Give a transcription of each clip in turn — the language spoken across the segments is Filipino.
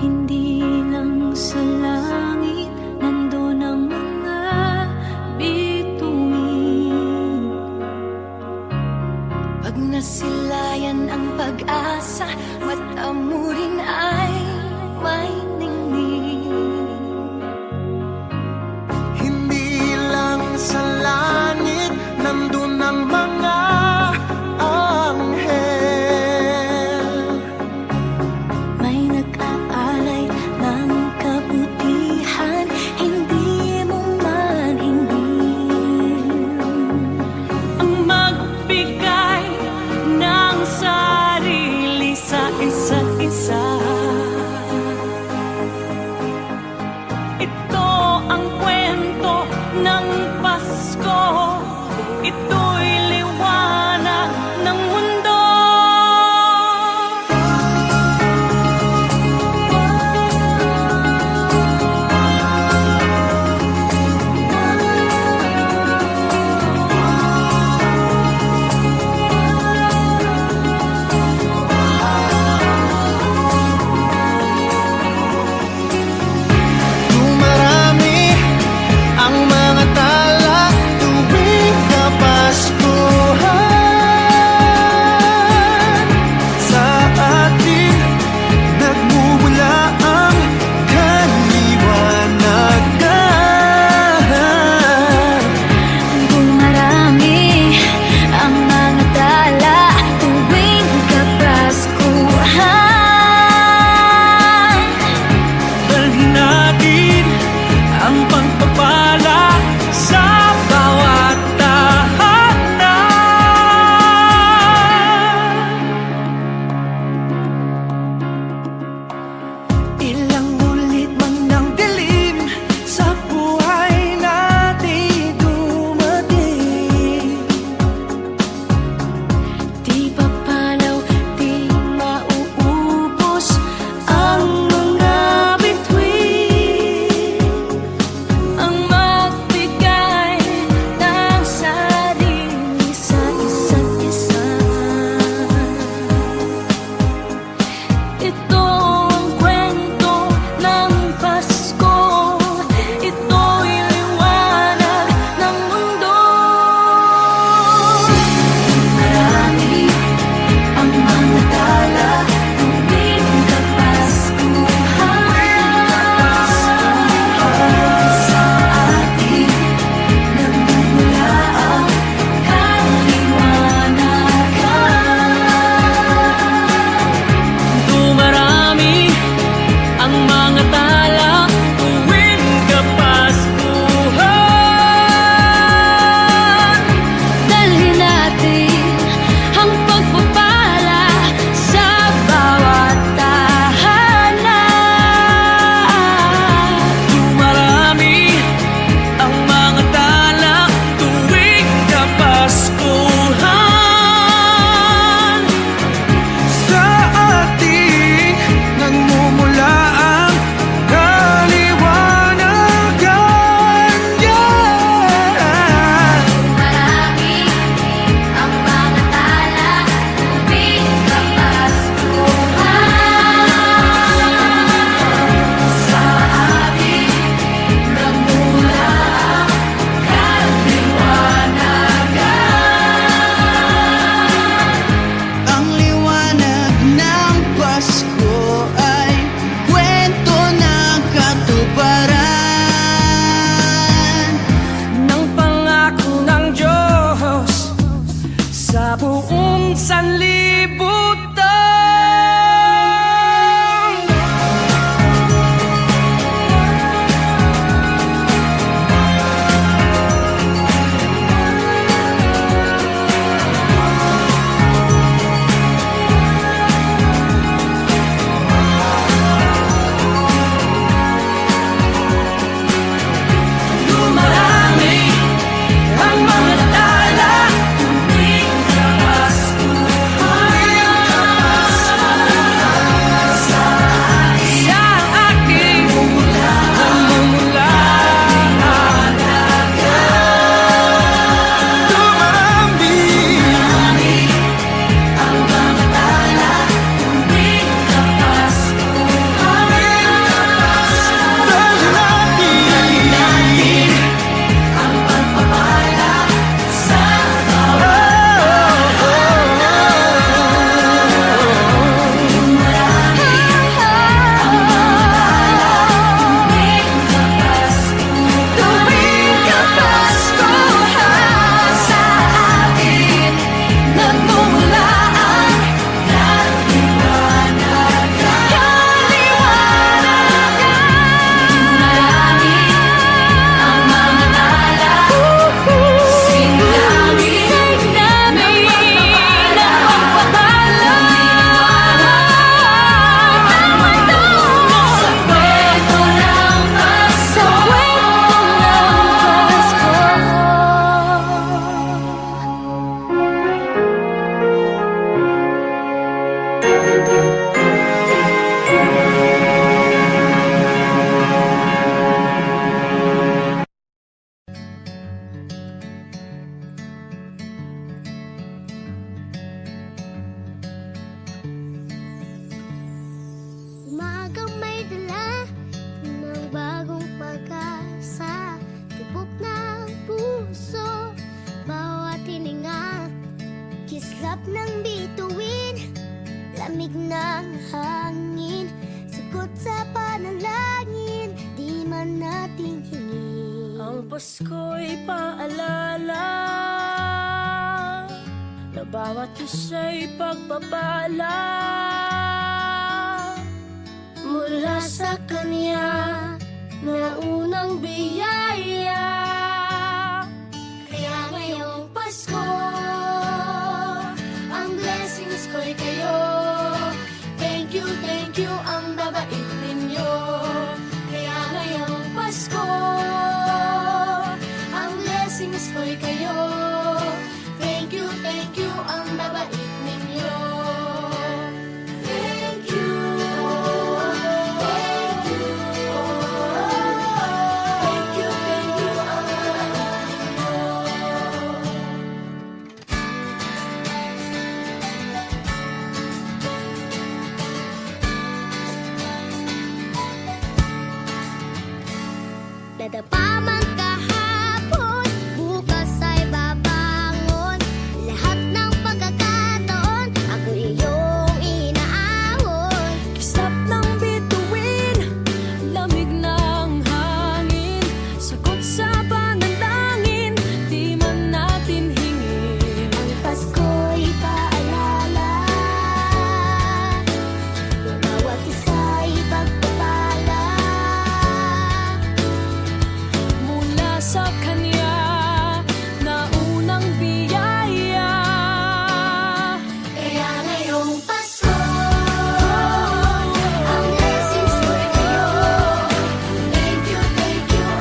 Hindi lang sa langit nandun ang mga bituin. Pag nasilayan ang pag-asa, mata mo rin ay may ningning. Hindi lang sa langit nandun ang mga anghel. May nag-aalay ng kabutihan, hindi mo man hingin. Ang magbigay ng sarili sa isa't isa. Ito ang kwento ng Pasko. Umagang may dala ng bagong pag-asa, tibok ng puso, bawat hininga, kislap ng bituin, lamig ng hangin, sagot sa panalangin, di man natin hingin. Ang Pasko'y paalala na bawat isa'y pagpapala mula sa Kanya na unang biyaya. Kaya ngayong Pasko, ang blessings ko'y kayo. Thank you ang babait ninyo. Kaya ngayong Pasko, ang blessings ko'y kayo. Thank you ang babait ninyo. Thank you. Thank you ang babait ninyo. Dadapa man kahapon, bukas ay babangon. Lahat ng pagkakataon, ako iyong inaahon. Kislap ng bituin, lamig ng hangin, sagot sa panalangin, di man natin hingin. Ang Pasko'y paalala na bawat isa'y pagpapala Mula sa Kanya na unang biyaya. Kaya ngayong Pasko, ang blessings ko'y kayo. Thank you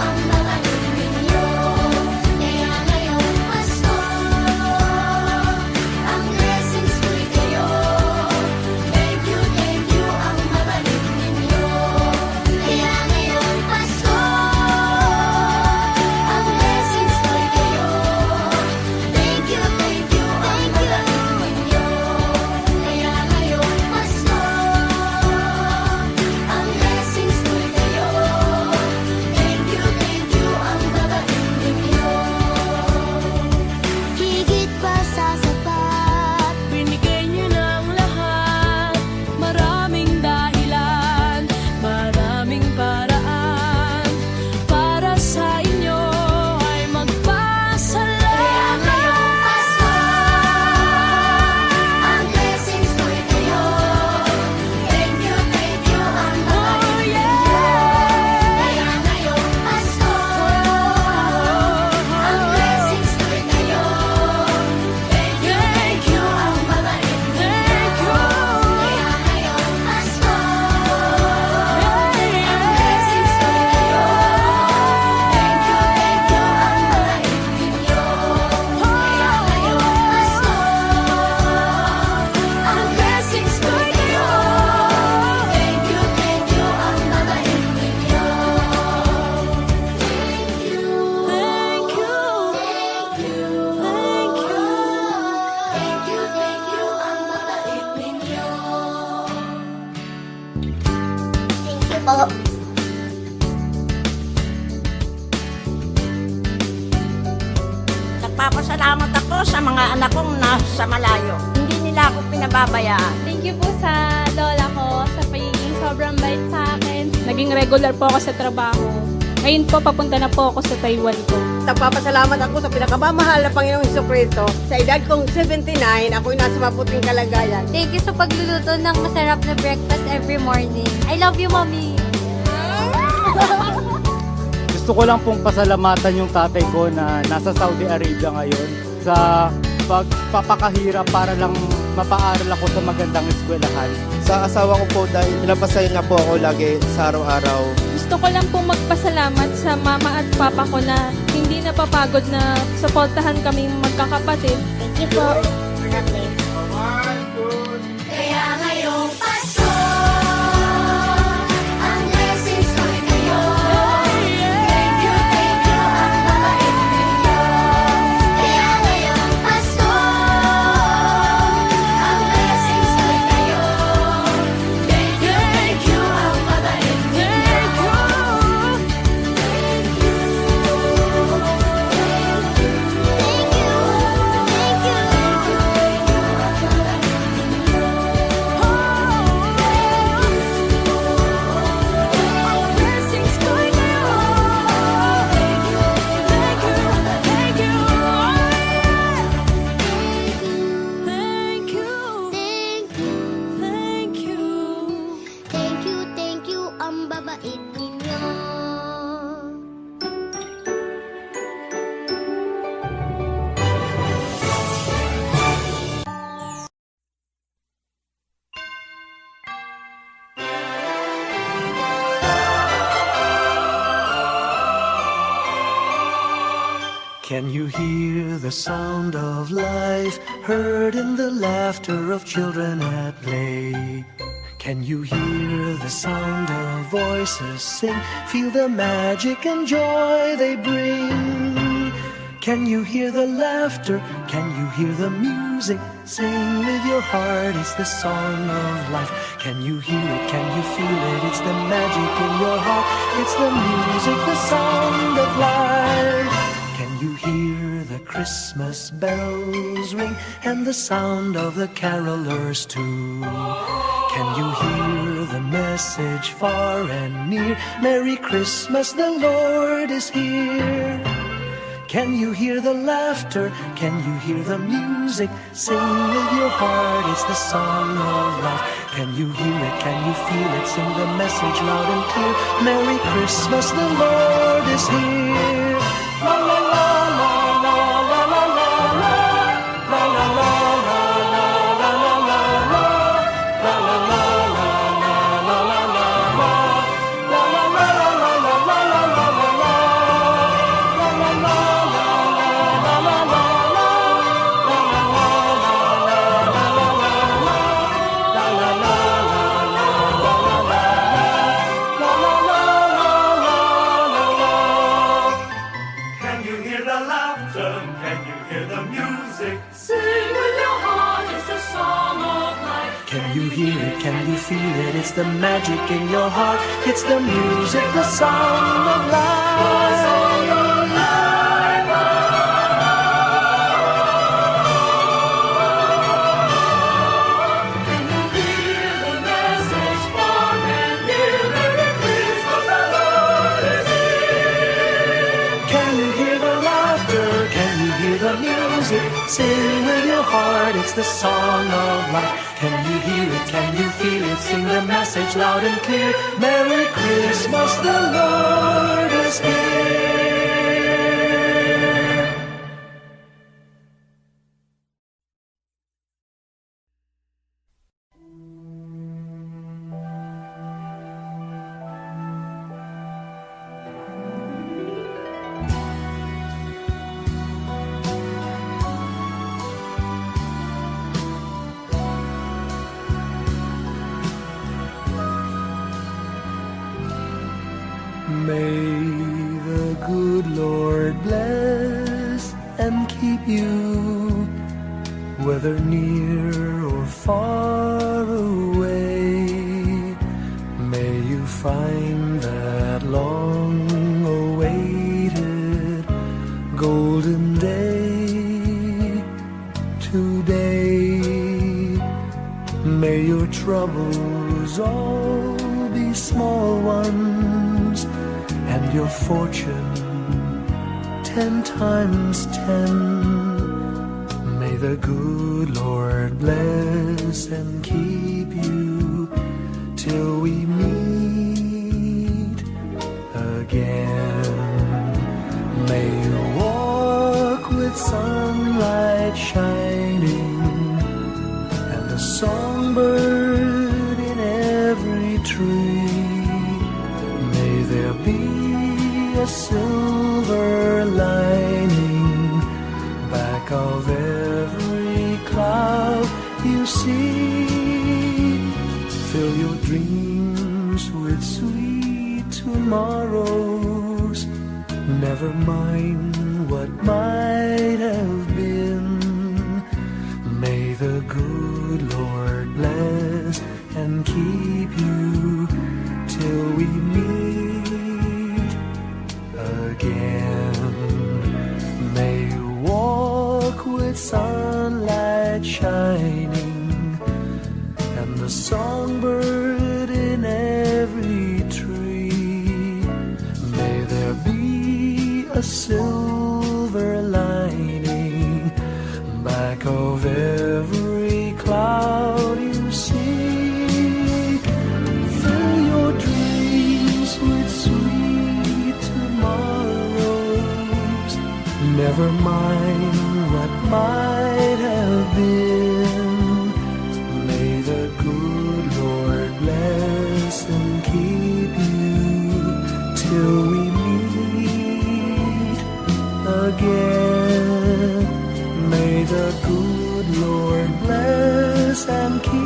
ang babait ninyo. Kaya ngayong Pasko, ang blessings ko'y kayo. Thank you ang babait ninyo. Kaya ngayong Pasko, ang blessings ko'y kayo. Thank you ang babait ninyo. Kaya ngayong Pasko, ang blessings ko'y kayo. Thank you ang babait ninyo. Higit pa sa sapat, Binigay niyo ng lahat, maraming dahilan, maraming paraan, para sa inyo ay kaya magpasalamat. ngayong Pasko, ang blessings ko'y kayo. Thank you ang babait Oh ninyo. yeah! Kaya ngayong Pasko, ang blessings ko'y kayo. Thank you ang babait ninyo. Thank you! Kaya ngayong Pasko, Yeah, ang yeah. blessings ko'y kayo. Thank you ang babait ninyo. Kaya ngayong Pasko, ang blessings ko'y kayo. Thank you ang babait ninyo. Thank you! Thank you! Thank you ang babait ninyo. Thank you po. Nagpapasalamat ako sa mga anak kong nasa malayo. Hindi nila ako pinababayaan. Thank you po sa lola ko sa pagiging sobrang bait sa akin. Naging regular po ako sa trabaho. Ngayon po, papunta na po ako sa Taiwan ko. Nagpapasalamat ako sa pinakamamahal na Panginoong Jesucristo. Sa edad kong 79, ako'y nasa maputing kalagayan. Thank you sa pagluluto ng masarap na breakfast every morning. I love you, Mommy. Gusto ko lang pong pasalamatan yung tatay ko na nasa Saudi Arabia ngayon sa pagpapakahirap para lang mapaaral ako sa magandang eskwelahan. Sa asawa ko po dahil pinapasaya niya po ako lagi sa araw-araw. Gusto ko lang pong magpasalamat sa mama at papa ko na hindi napapagod na suportahan kaming magkakapatid. Thank you po. God bless. Kaya ngayong Can you hear the sound of life heard in the laughter of children at play? Can you hear the sound of voices sing? Feel the magic and joy they bring. Can you hear the laughter? Can you hear the music? Sing with your heart, it's the song of life. Can you hear it? Can you feel it? It's the magic in your heart. It's the music, the sound of life. Can you hear the Christmas bells ring and the sound of the carolers too? Can you hear the message far and near? Merry Christmas, the Lord is here. Can you hear the laughter? Can you hear the music? Sing with your heart, it's the song of life. Can you hear it? Can you feel it? Sing the message loud and clear. Merry Christmas, the Lord is here. La la la la la la la la la la la la it's the magic in your heart. It's the music, the sound of life. Can you hear the message far and near? Merry Christmas, the Lord is here. Can you hear the laughter? Can you hear the music? Sing with your heart, it's the song of life. Can you hear it? Can you feel it? Sing the message loud and clear. Merry Christmas, the Lord is here. May the good Lord bless and keep you, whether near or far away. May you find that long-awaited golden day today. May your troubles all be small ones, and your fortune 10 times 10. May the good Lord bless and keep you till we meet again. May you walk with sunlight shining and a songbird in every tree. May there be a silver lining back of every cloud you see. Fill your dreams with sweet tomorrows. Never mind what might have been. May the good Lord bless and keep you till we meet again. May you walk with sunlight shining and the songbird in every tree. May there be a silver lining back of every cloud you see. Fill your dreams with sweet tomorrows. Never mind what might have been. May the good Lord bless and keep you till we meet again.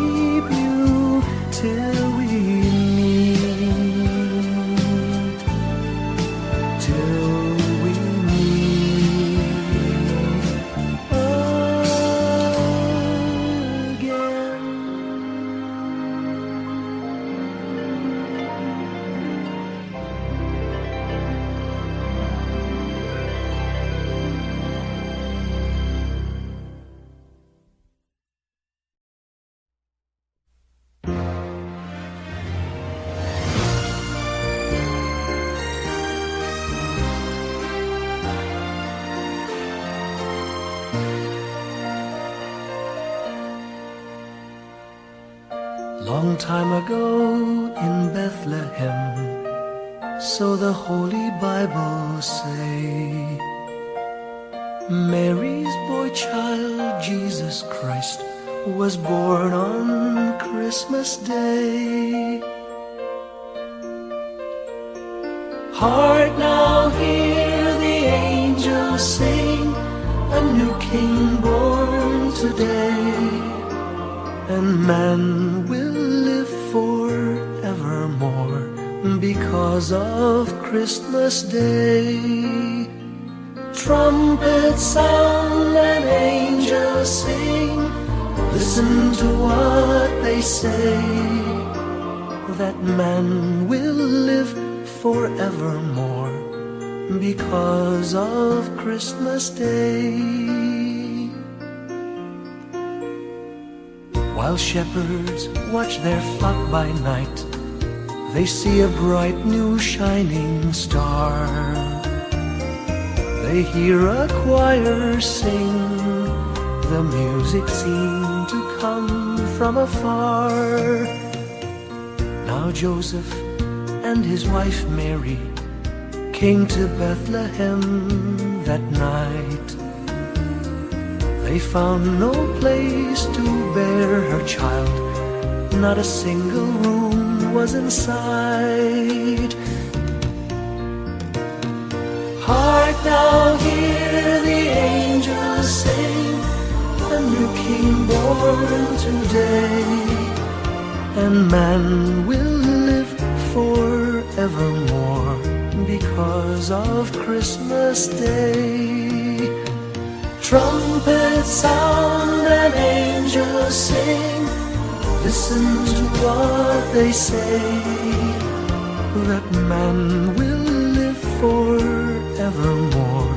keep you till we meet, till we meet again. Long time ago in Bethlehem, so the Holy Bible say, Mary's boy child, Jesus Christ, was born on Christmas Day. Hark now, hear the angels sing, a new King born today, and man will live forevermore because of Christmas Day. Trumpets sound and angels sing, listen to what they say, that man will live forevermore because of Christmas Day. While shepherds watch their flock by night, they see a bright new shining star. They hear a choir sing, the music seemed to come from afar. Now Joseph and his wife Mary came to Bethlehem that night. They found no place to bear her child, not a single room was in sight. Hark now, hear the angels sing, a new King born today, and man will live forevermore because of Christmas Day. Trumpets sound and angels sing, listen to what they say, that man will live forevermore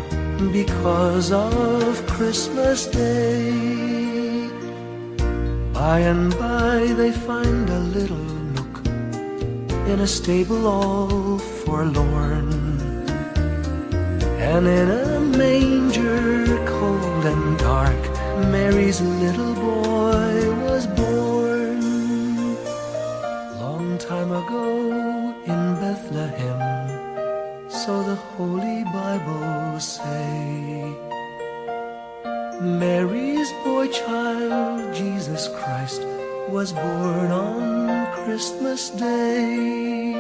because of Christmas Day. By and by they find a little nook in a stable all forlorn, and in a manger cold and dark, Mary's little boy was born. Long time ago in Bethlehem, so the Holy Bible say, Mary's boy child, Jesus Christ, was born on Christmas Day.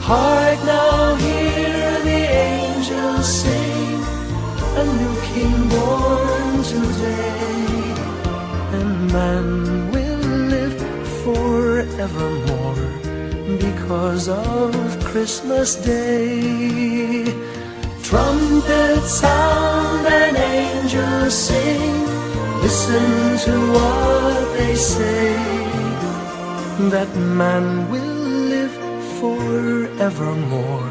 Hark now, hear the angels sing, a new King born today, and man will live forevermore because of Christmas Day. Trumpets sound and angels sing, listen to what they say, that man will live forevermore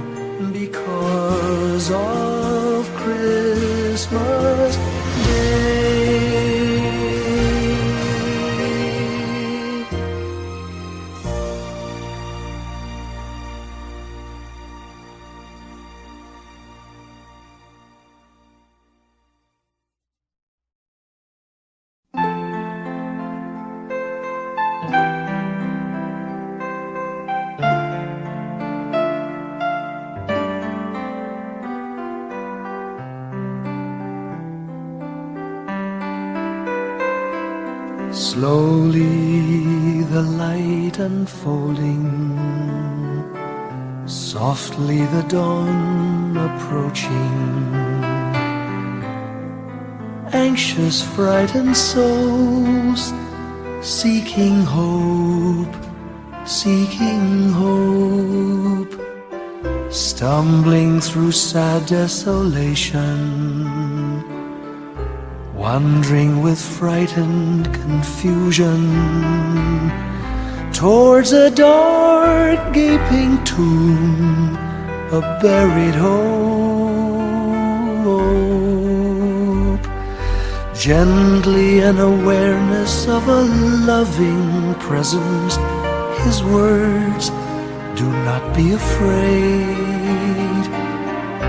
because of Christmas Day. Slowly the light unfolding, softly the dawn approaching, anxious, frightened souls, seeking hope, seeking hope, stumbling through sad desolation, wandering with frightened confusion towards a dark gaping tomb, a buried hope. Gently an awareness of a loving presence, His words, do not be afraid.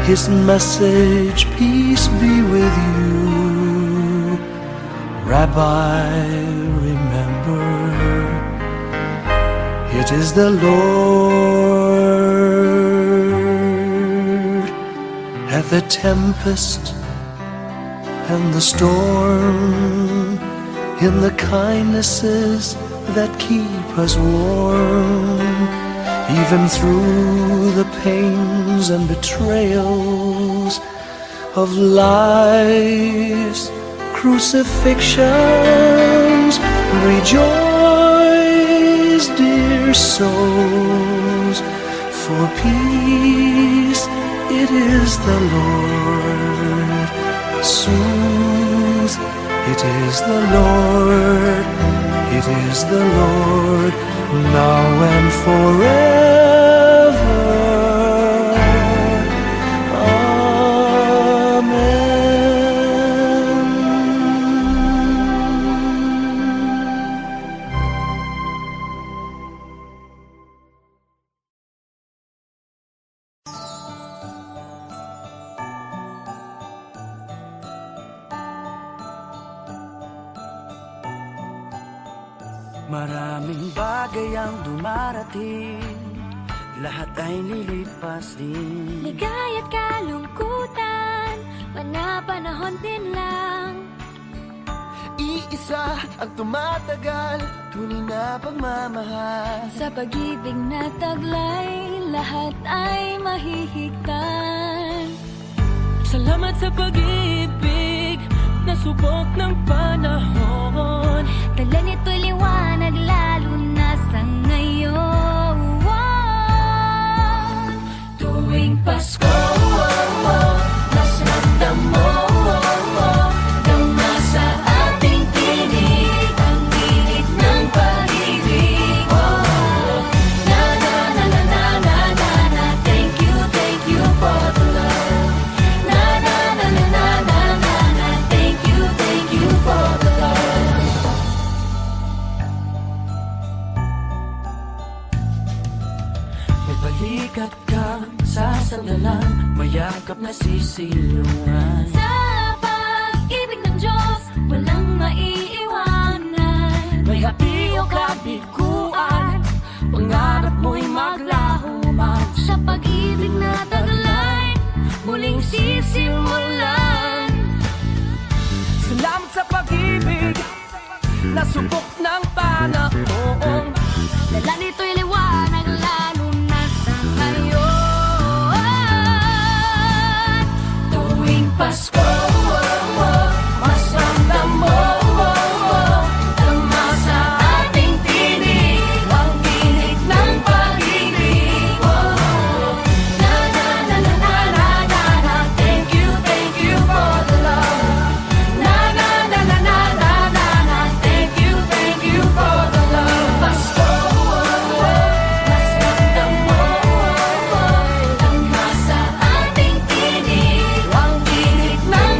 His message, peace be with you. Rabbi, remember, it is the Lord. At the tempest and the storm, in the kindnesses that keep us warm, even through the pains and betrayals of life's crucifixions. Rejoice, dear souls, for peace it is the Lord. Soothe, it is the Lord, it is the Lord, now and forever. Amen. Maraming bagay ang dumarating, lahat ay lilipas din. Ligaya't kalungkutan, panapanahon din lang. Iisa ang tumatagal, tunay na pagmamahal. Sa pag-ibig na taglay, lahat ay mahihigtan. Salamat sa pag-ibig, nasubok ng panahon. Dala nito'y liwanag, lalo na sa ngayon. Tuwing Pasko, mas ramdam mo, dama sa ating tinig, ang init ng pag-ibig. Na na na na na na na na, thank you for the love. Na na na na na na na na, thank you for the love. May balikat kang sasandalan, mayakap na sisilungan. Sa pag-ibig ng Diyos, walang maiiwanan. May hati o kabiguan, pangarap mo'y maglaho man. Sa pag-ibig na taglay, muling sisimulan. Salamat sa pag-ibig, nasubok ng panahon. Dala nito'y liwanag, lalo na sa ngayon. Tuwing Pasko, mas ramdam mo, dama sa ating tinig, ang tinig ng pag-ibig. Na na na na na na na na, thank you for the love. Na na na na na na na na, thank you for the love. Pasko, mas ramdam mo, dama sa ating tinig, ang tinig ng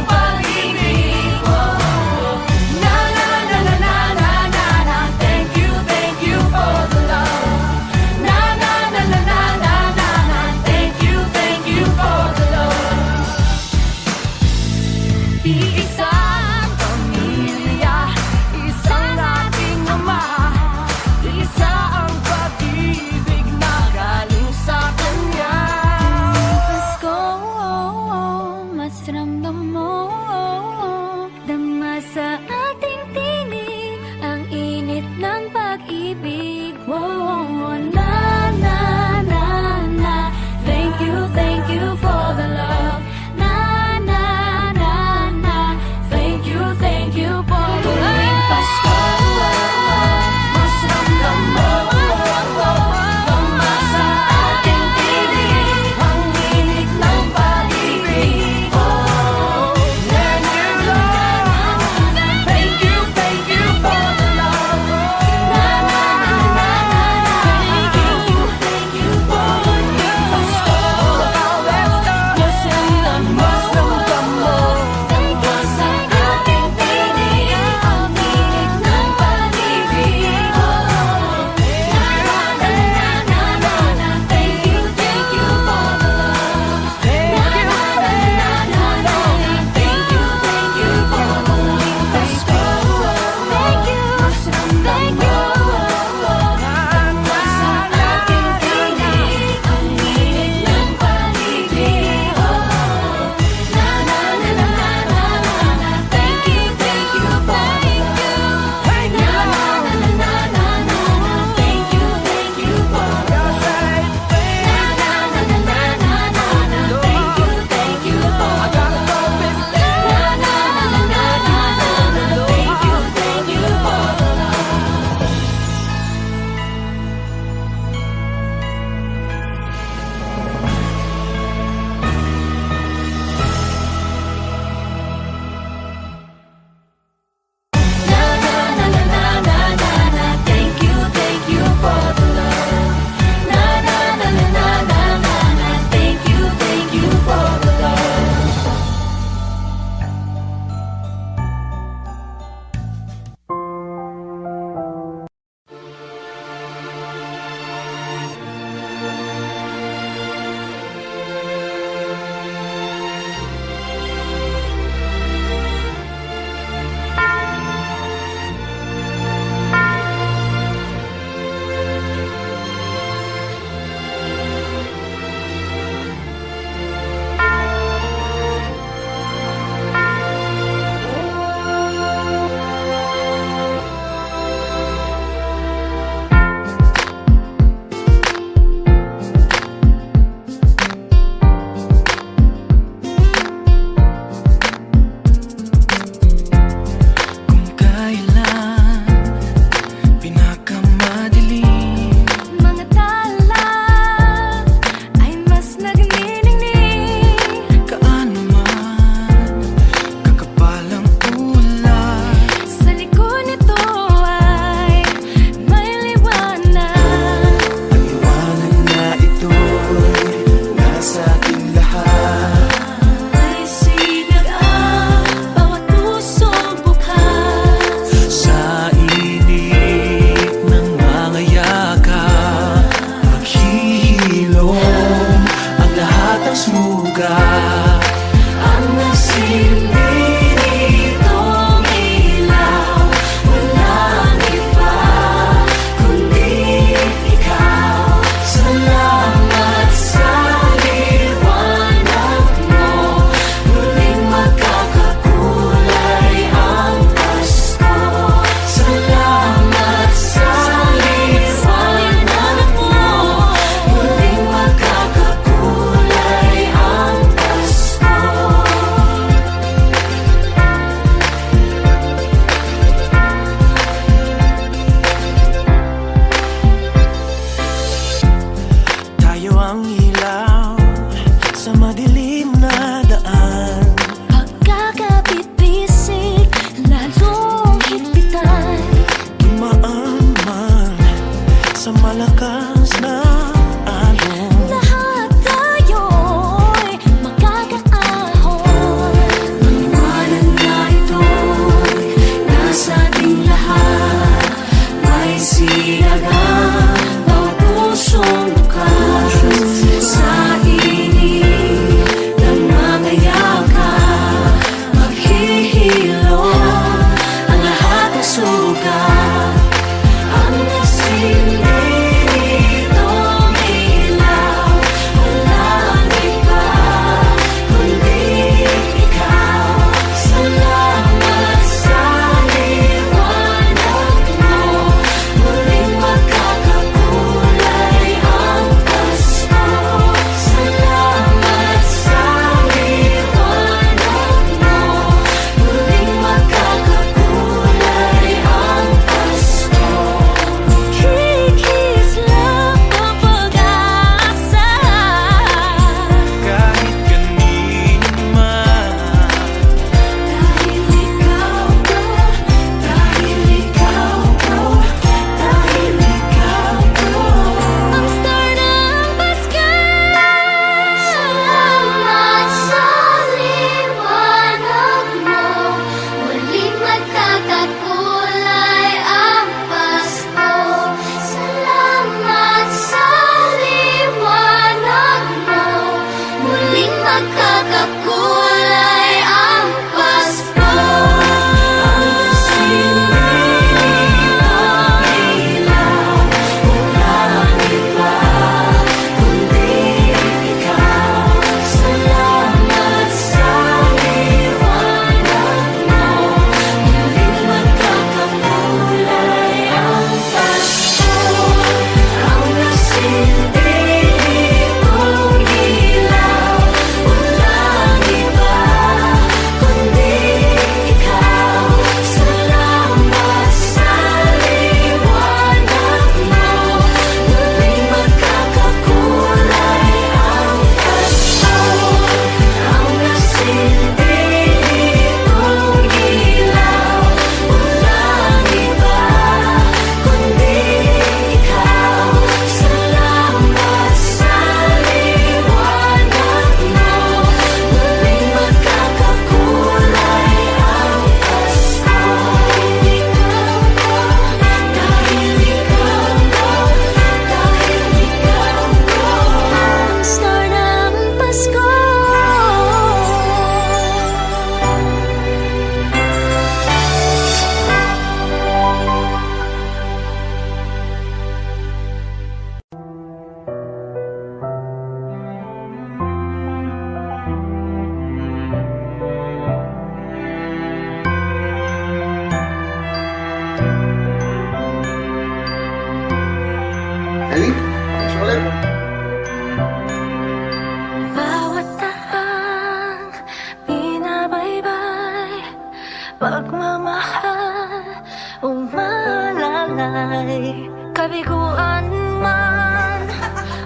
alay, kabiguan man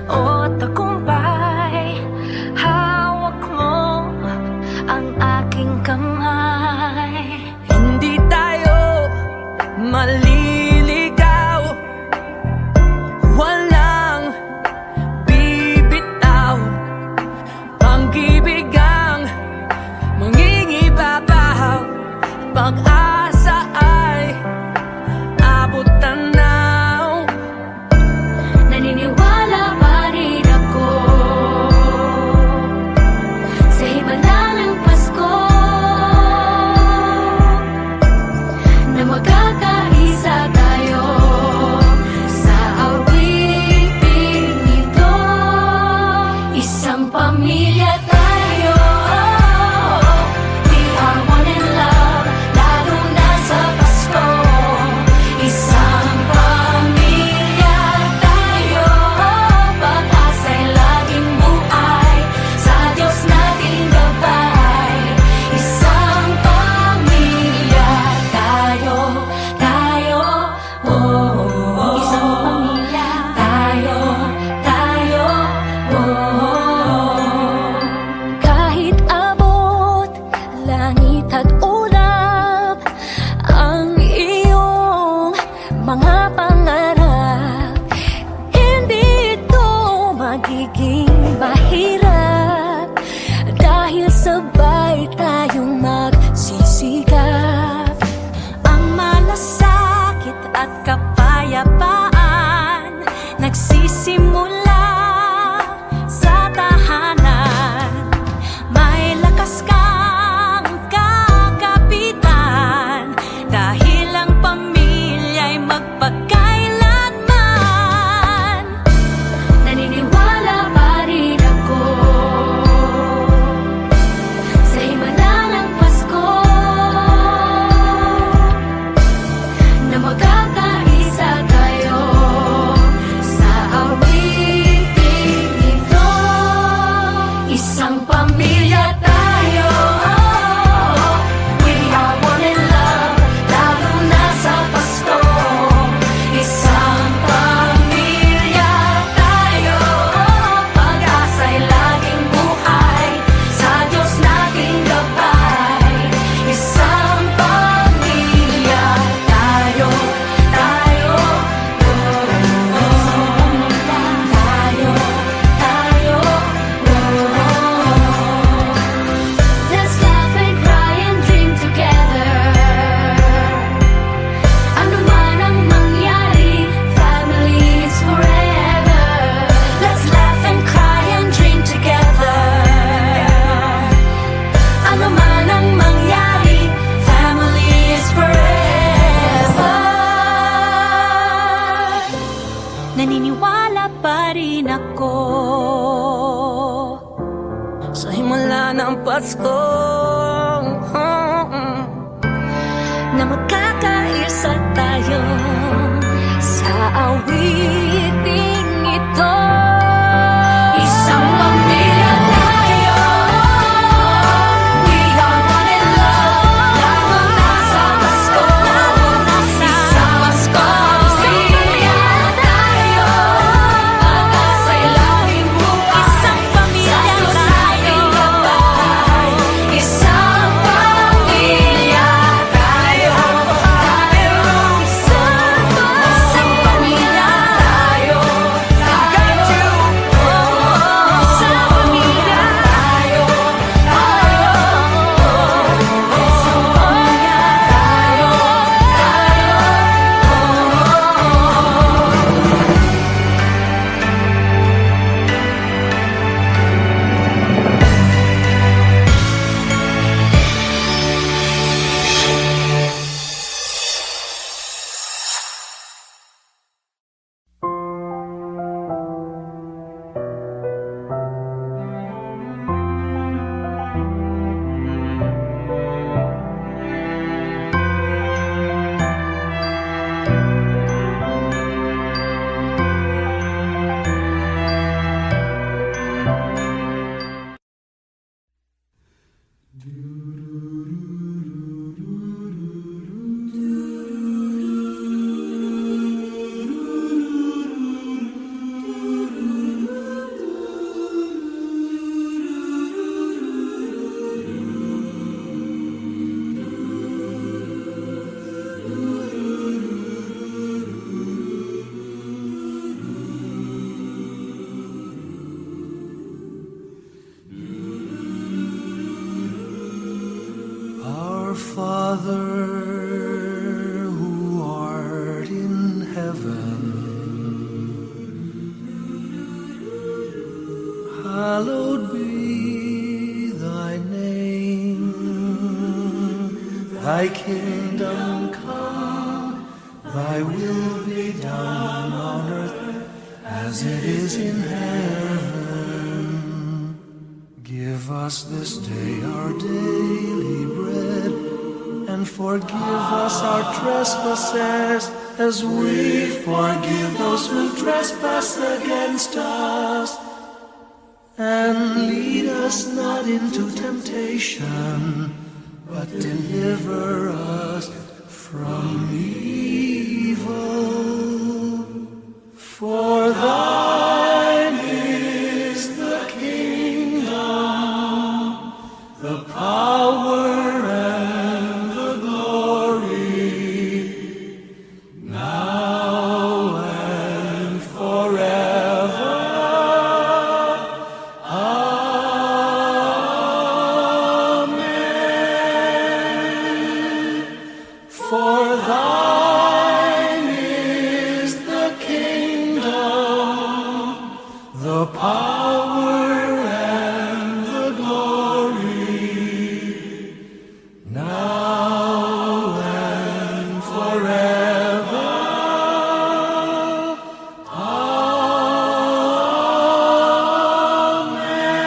o tagumpay, hawak mo ang aking kamay. Hindi tayo maliligaw, walang bibitaw, pag-ibig ang mangingibabaw, pag-asa ay abot tanaw. Naniniwala pa rin ako sa himala ng Pasko, na magkakaisa tayo sa awiting ito. Isang pamilya tayo, we are one in love, lalo na sa Pasko. Isang pamilya tayo, pag-asa'y laging buhay, sa Diyos nating gabay. Isang pamilya tayo, oh. Isang pamilya tayo, oh. Kahit abot langit at ulap ang iyong mga pangarap, hindi ito magiging mahirap, dahil sabay tayong magsisikap. Ang malasakit at kapayapaan nagsisimula sa tahanan. May lakas kang kakapitan, dahil ang pamilya'y magpakailanman. Naniniwala pa rin ako sa himala ng Pasko, na magkakaisa tayo sa awiting ito. Isang pamilya tayo, we are one in love, lalo na sa Pasko. Isang pamilya tayo, pag-asa'y laging buhay, sa Diyos nating gabay. Isang pamilya tayo, Let's laugh and cry and dream together. Ano man ang mangyari, family is forever. Let's laugh and cry and dream together. Ano man ang mangyari, family is forever. Naniniwala pa rin ako Sa himala ng Pasko, na magkakaisa tayo sa awiting ito. Isang pamilya tayo, we are one in love, lalo na sa Pasko. Isang pamilya tayo, pag-asa'y laging buhay, isang pamilya tayo. Isang pamilya tayo, isang pamilya. hallowed be thy name. Thy kingdom come, thy will be done on earth as it is in heaven. Give us this day our daily bread, and forgive us our trespasses, as we forgive those who trespass against us. And lead us not into temptation, but deliver us from evil. For thine is the kingdom, the power, and the glory, now and forever. Amen. For thine is the kingdom, the power, and the glory, now and forever. Amen.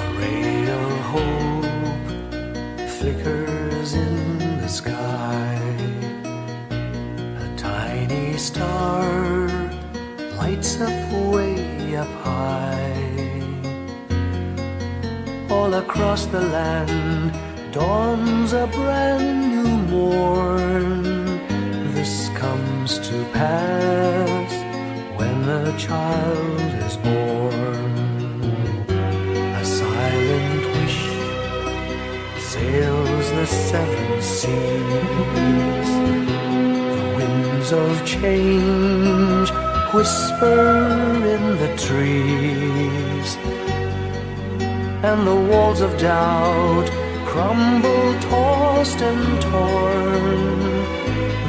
A ray of hope flickers in the sky. A tiny star lights up way up high. All across the land dawns a brand new morn. This comes to pass when a child is born. A silent wish sails the seven seas. The winds of change whisper in the trees, and the walls of doubt crumble, tossed and torn.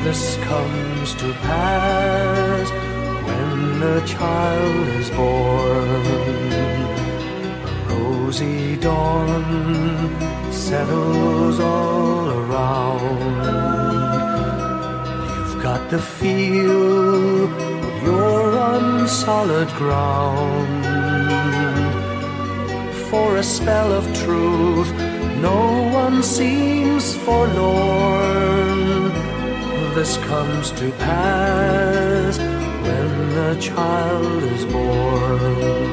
This comes to pass when a child is born. A rosy dawn settles all around. You've got the feel you're on solid ground. For a spell of truth no one seems forlorn. This comes to pass when a child is born.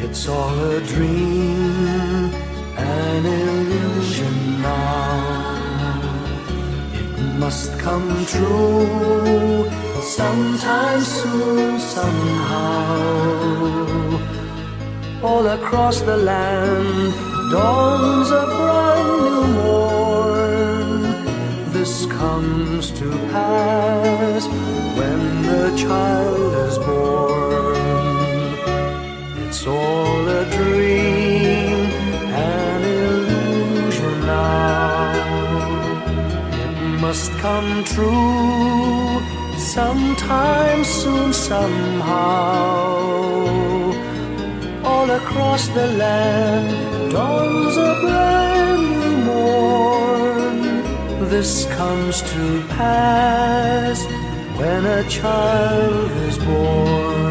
It's all a dream, an illusion now. It must come true sometime soon, somehow. All across the land dawns a brand new morn. This comes to pass when the child is born. It's all a dream, an illusion now. It must come true sometime soon, somehow. All across the land dawns a brand new morn. This comes to pass when a child is born.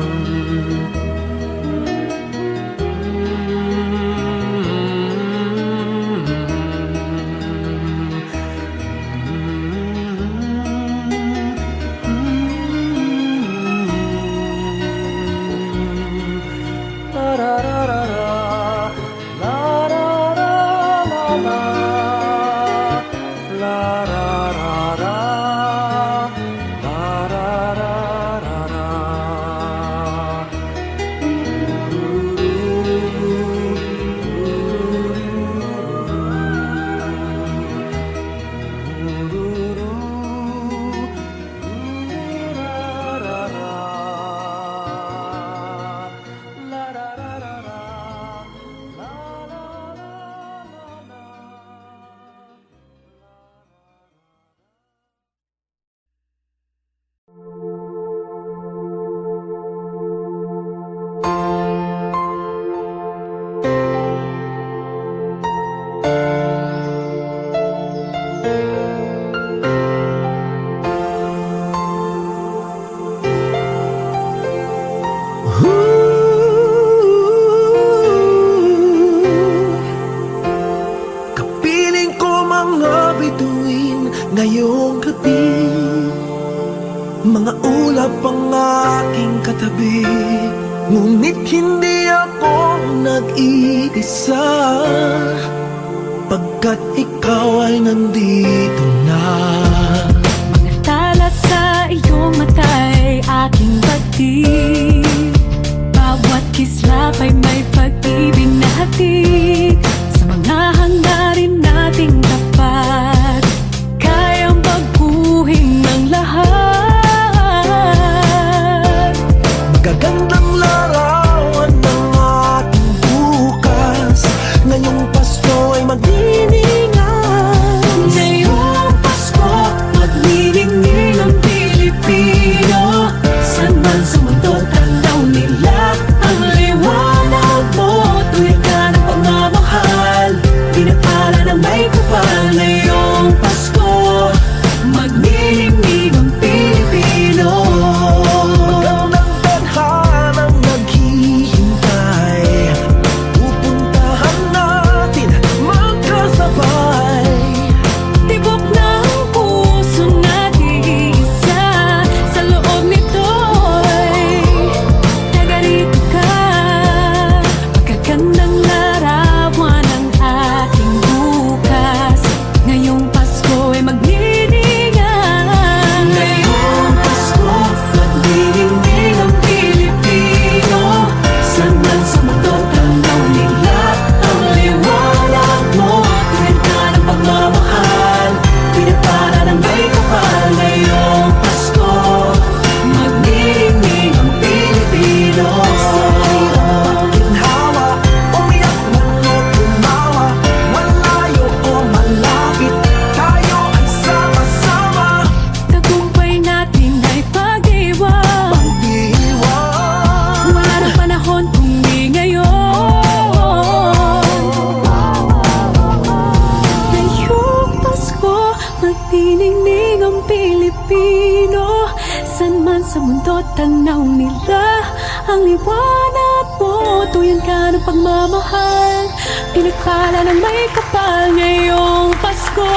Kapiling ko mga bituin ngayong gabi, mga ulap ang aking katabi, ngunit hindi ako nag-iisa, pagkat ikaw ay nandito na. Mga tala sa iyong mata'y aking batid, bawat kislap ay may pag-ibig na hatid. Sa mga hangarin nating tapat, kayang baguhin ng lahat. Magagandang larawan ng ating bukas, ngayong Pasko ay magdiningan. Ngayong Pasko, magniningning ang Pilipino, saan man sa mundo tanda sa mundo, tanaw nila ang liwanag mo. Tuyan ka ng pagmamahal, pinagpala ng may kapal. Ngayong Pasko,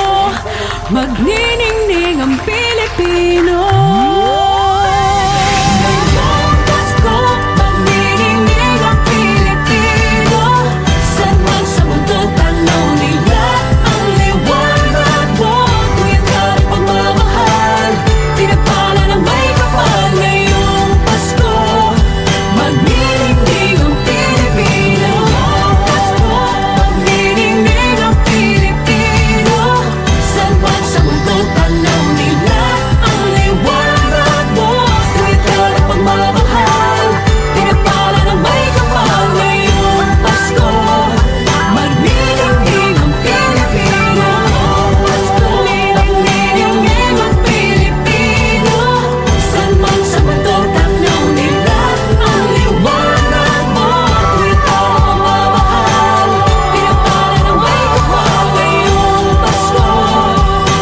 magniningning ang Pilipino. Ngayong Pasko, magniningning ang Pilipino. Saan man sa mundo, tanaw nila ang liwanag mo. Tuyan ka ng pagmamahal, pinagpala ng may kapal. Ngayong Pasko, magniningning ang Pilipino. Pasko, magniningning ang Pilipino. Saan man sa mundo, tanaw nila ang liwanag mo. Tuwid ka ng pagmamahal, pinagpala ng may kapal. Ngayong Pasko, magniningning ang Pilipino. Pasko, magniningning ang Pilipino. Saan man sa mundo, tanaw nila ang liwanag mo. Tuwid ka ng pagmamahal, pinagpala ng may kapal. Ngayong Pasko,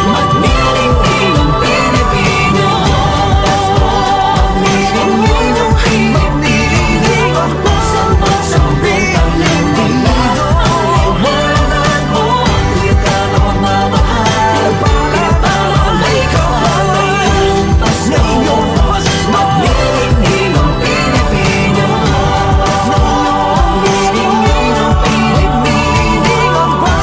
magniningning ang Pilipino. Pasko, magniningning ang Pilipino. Saan man sa mundo, tanaw nila ang liwanag mo. Tuwid ka ng pagmamahal, pinagpala ng may kapal. Ngayong Pasko, magniningning ang Pilipino. Magniningning ang Pilipino.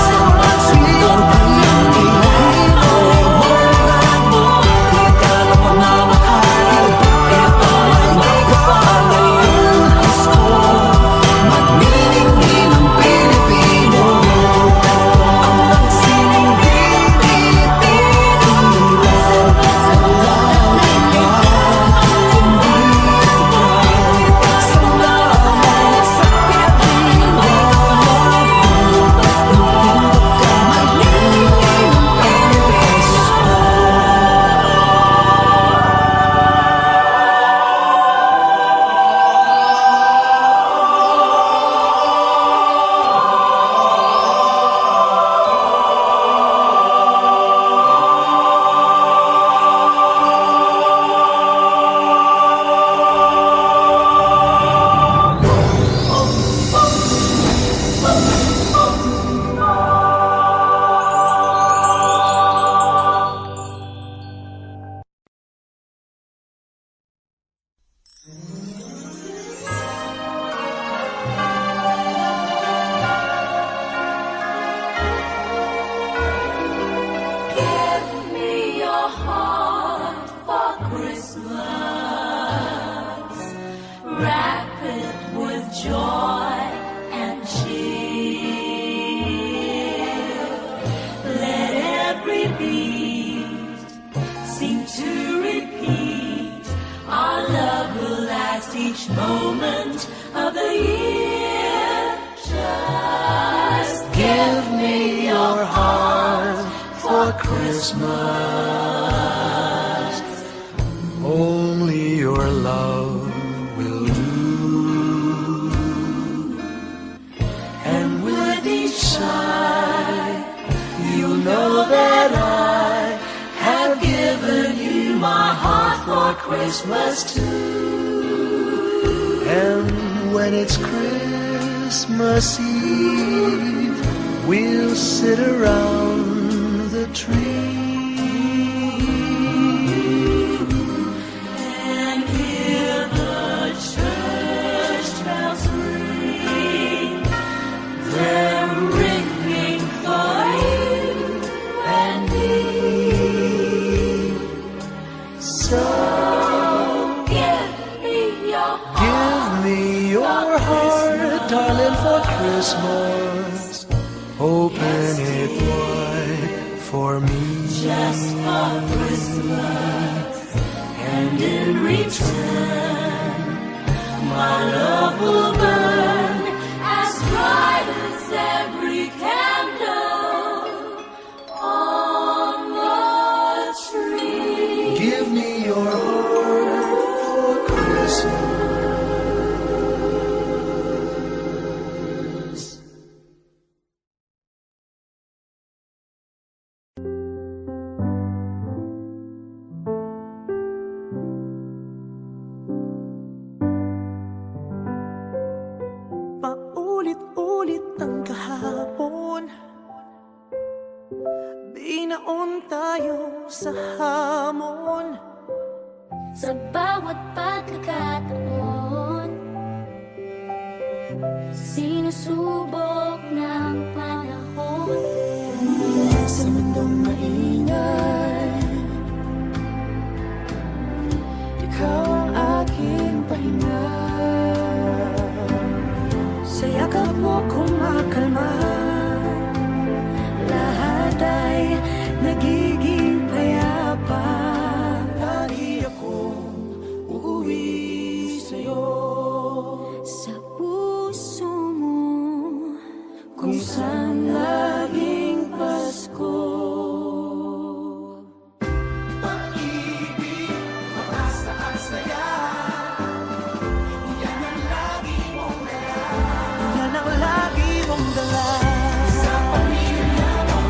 Saan man sa mundo, tanaw nila ang liwanag mo. Tuwid ka ng pagmamahal, pinagpala ng may kapal. Ngayong Pasko, magniningning ang Pilipino. Ang magsining Pilipino. Saan man sa mundo, tanaw nila ang Give me your heart for Christmas. Wrap it with joy and cheer. Let every beat seem to repeat. Our love will last each moment of the year. Just give me your heart for Christmas. Only your love will do. And with each sigh, you'll know that I have given you my heart for Christmas too. And when it's Christmas Eve, we'll sit around the tree And hear the church bells ring. They're ringing for you and me. So Give me your give me your heart, darling, for Christmas. Open it wide for me. just for Christmas. And in return, my love will burn as bright as every candle on the tree. Give me your heart for Christmas. Mayroon tayo sa hamon. Sa bawat pagkakataon, sinusubok ng panahon. Sa mundong maingay, ikaw ang aking pahinga. Sa yakap mo kumakalma, lahat ay nagiging payapa. Lagi akong uuwi sa'yo, Sa puso mo, kung saan laging Pasko. Pag-ibig, mataas na ang saya, yan ang lagi mong dala. Yan ang lagi mong dala. Sa pamilya mo,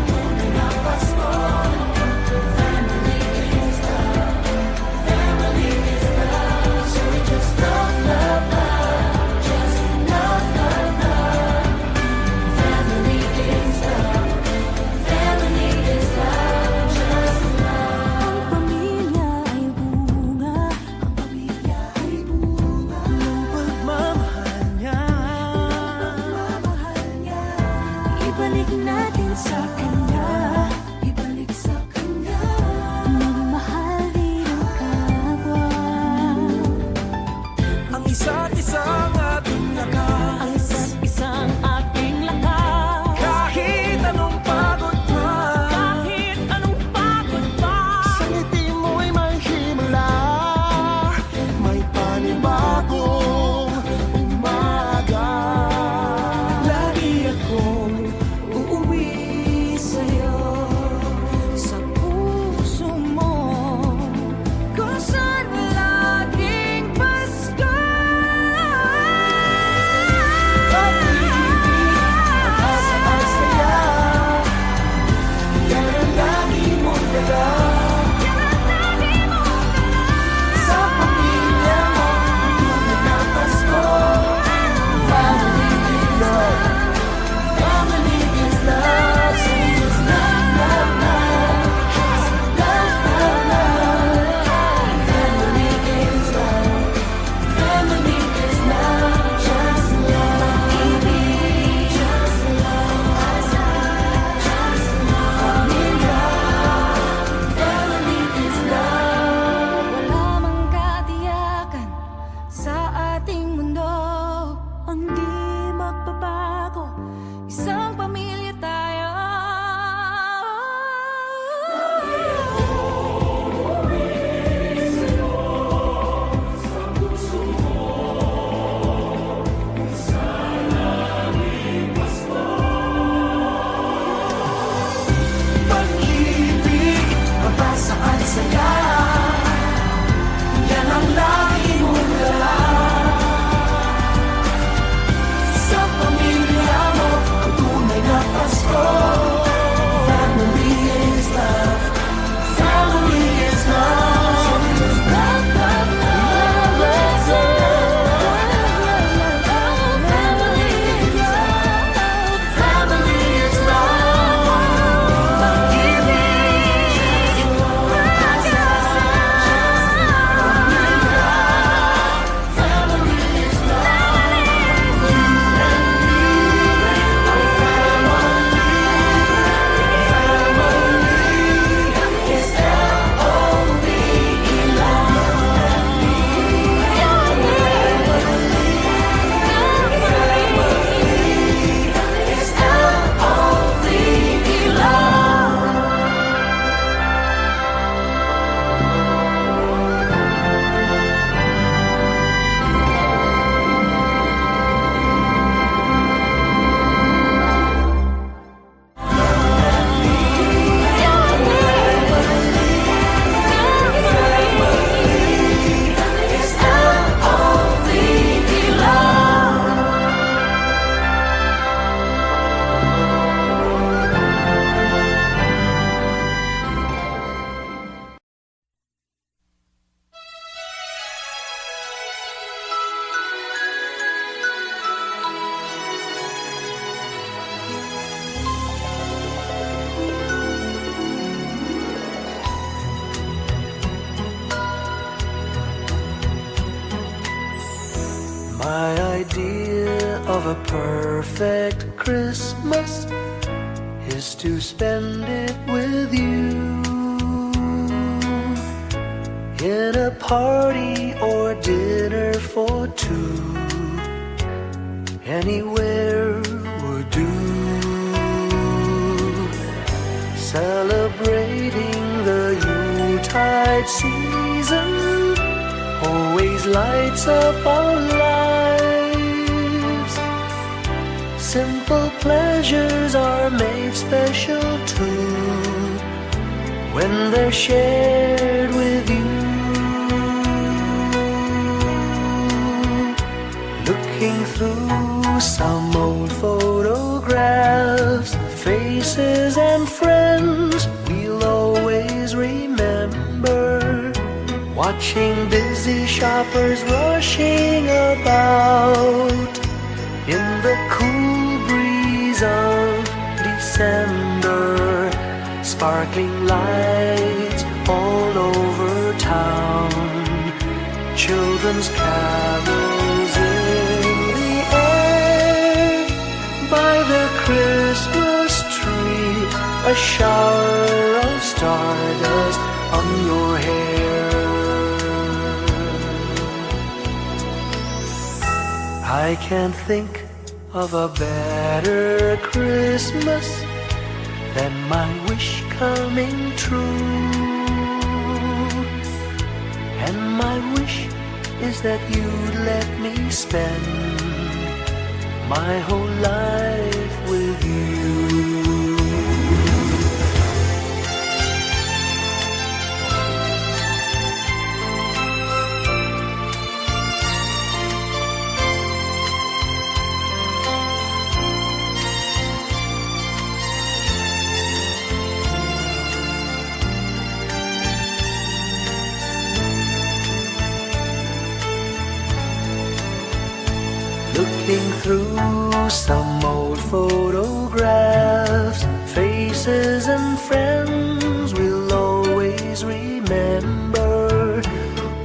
tunay na Pasko. Family is love, family is love. So we just love, love, love, just love, love, love. family is love, family is love, just love. Ang pamilya ay bunga, ang pamilya ay bunga. Ng pagmamahal niya, Ibalik natin sa kanya, ibalik sa kanya. Magmahal din ang kapwa. ang isa't isang ating lakas. Ang isa't isang ating lakas. Kahit anong pagod pa, Kahit anong pagod pa, sa ngiti mo'y may himala. May panibagong umaga. Lagi akong uuwi sa'yo, sa puso mo, kung saan laging Pasko. My idea of a perfect Christmas is to spend it with you, in a party or dinner for two. Anywhere would do. Celebrating the Yuletide season always lights up our lives. Simple pleasures are made special too when they're shared with you. Looking through some old photographs, faces and friends we'll always remember. Watching busy shoppers rushing about in the cool breeze of December. Sparkling lights all over town, children's carols in the air. By the Christmas tree, a shower of stardust on your hair. I can't think of a better Christmas than my wish coming true. And my wish is that you'd let me spend my whole life with you. Looking through some old photographs, faces and friends we'll always remember.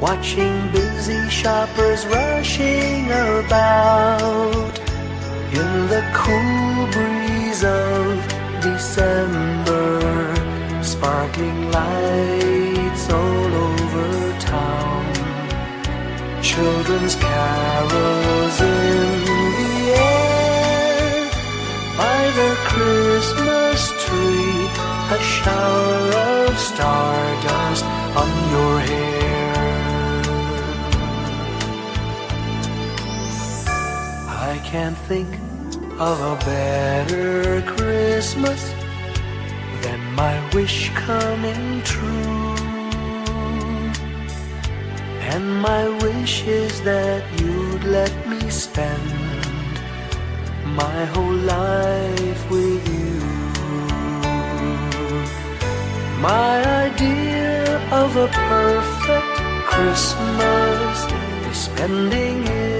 Watching busy shoppers rushing about in the cool breeze of December. Sparkling lights all over town, children's carols in the air. By the Christmas tree, a shower of stardust on your hair. I can't think of a better Christmas than my wish coming true. And my wish is that you'd let me spend my whole life with you. My idea of a perfect Christmas is spending it